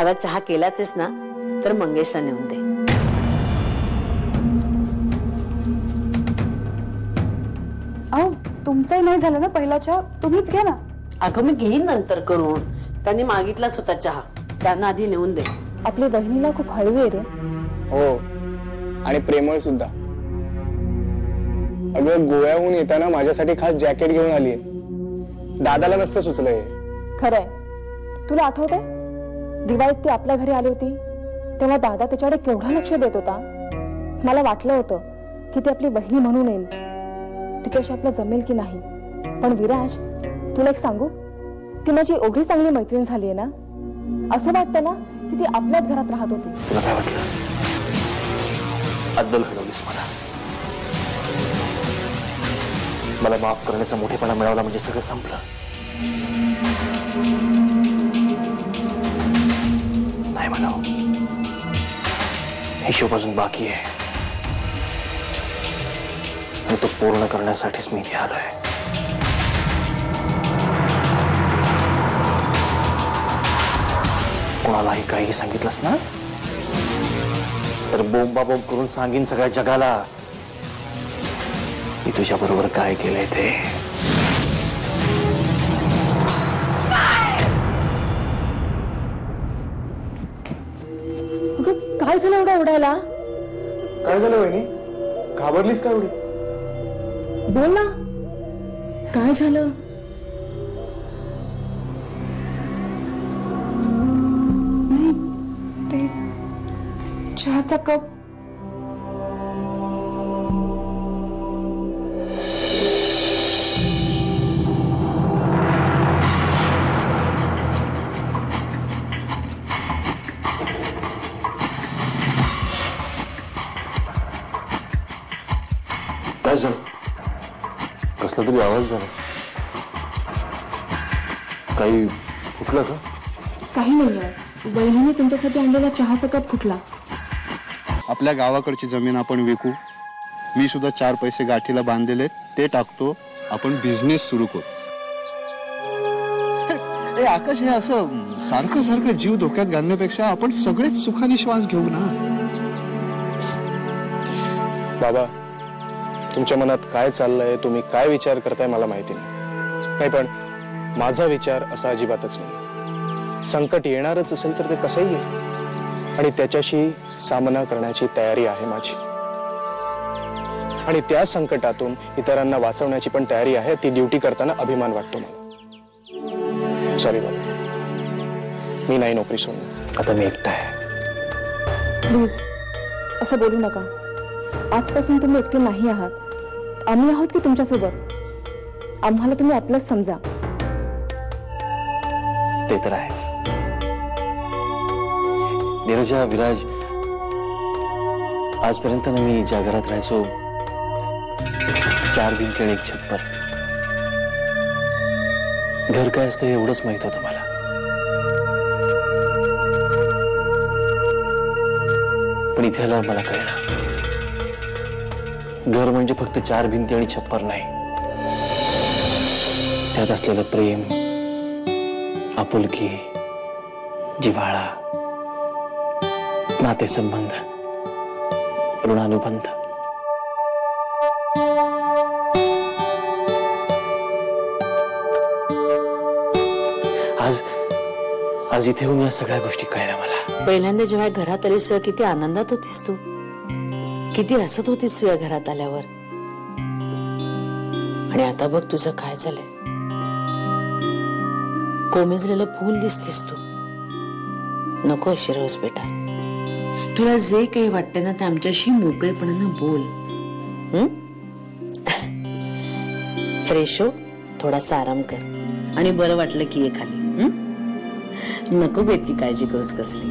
त्याला चहा केलाच ना तर मंगेशला नेऊन दे. अहो तुमचाही नाही झालं ना पहिला चहा, तुम्हीच घ्या ना. अगं मी घेईन नंतर करून. त्यांनी मागितलाच होता चहा, त्यांना आधी नेऊन दे. आपली बहिणीला खूप हळवी आहे रे. हो आणि प्रेमळ सुद्धा. अगं गोव्याहून येताना माझ्यासाठी खास जॅकेट घेऊन आली. दादाला नसतं सुचलंय. खरंय. तुला आठवतंय दिवाळीत ती आपल्या घरी आली होती तेव्हा दादा त्याच्याकडे केवढा लक्ष देत होता. मला वाटलं होतं की ती आपली बहिणी म्हणून येईल, तिच्याशी आपलं जमेल की नाही. पण विराज, तुला एक सांगू, ती माझी एवढी चांगली मैत्रीण झालीये ना, असं वाटतं ना की ती आपल्याच घरात राहत होती. तुला काय वाटलं? अद्दल घडवलीस मला माफ करण्याचा मोठेपणा मिळवला म्हणजे सगळं संपलं. नाही म्हणाव, हिशोब अजून बाकी आहे आणि तो पूर्ण करण्यासाठीच मी इथे आलोय. कोणालाही काही सांगितलंस ना तर बोंबाबोंब करून सांगीन सगळ्या जगाला मी तुझ्या बरोबर काय केलंय ते. काय झालं एवढं ओरडायला? काय झालं वहिनी? घाबरलीस का एवढी? बोल ना, काय झालं? नाही, ते चहाचा कप. काय झालं? कसला तरी आवाज झाला. काही फुटलं का? काही नाहीये, वहिनीने तुमच्यासाठी आणलेला चहाचा कप फुटला. आपल्या गावाकडची जमीन आपण विकू. मी सुद्धा 4 पैसे गाठीला बांधलेले, ते टाकतो. आपण बिझनेस सुरू करू. ए आकाश, हे असं सारखं सारखं जीव धोक्यात घालण्यापेक्षा आपण सगळेच सुखाने श्वास घेऊ ना. बाबा, तुमच्या मनात काय चाललंय, तुम्ही काय विचार करताय मला माहिती नाही, पण माझा विचार असा अजिबातच नाही. संकट येणारच असेल तर ते कसंही येईल आणि त्याच्याशी सामना करण्याची तयारी आहे माझी. आणि त्या संकटातून इतरांना वाचवण्याची पण तयारी आहे. ती ड्युटी करताना अभिमान वाटतो मला. सॉरी बाबा, मी नाही नोकरी सोडणार. आता मी एकटा आहे. प्लीज असं बोलू नका. आजपासून तुम्ही एकटे नाही आहात, आम्ही आहोत की तुमच्यासोबत. आम्हाला तुम्ही आपलंच समजा. ते तर आहेच. नीरजा, विराज, आजपर्यंत ना मी ज्या घरात राहायचो, 4 भिंती आणि 1 छप्पर. घर काय असतं एवढंच माहित होतं मला. पण इथे आल्यावर मला कळलं, घर म्हणजे फक्त 4 भिंती आणि छप्पर नाही. त्यात असलेलं प्रेम, आपुलकी, जिव्हाळा, नातेसंबंध, ऋणानुबंध. आज इथे येऊन या सगळ्या गोष्टी कळल्या मला. पहिल्यांदा जेव्हा घरात आलीस किती आनंदात होतीस तू, किती हसत होतीस तुझ्या घरात आल्यावर. आणि आता बघ तुझं काय झालंय. कोमेजलेलं फूल दिसतीस तू. नको शिरवस बेटा, तुला जे काही वाटतं ना ते आमच्याशी मोकळेपणानं बोल. फ्रेश हो, थोडासा आराम कर आणि बरं वाटलं की ये खाली. नको बेटी, काळजी करूस कसली.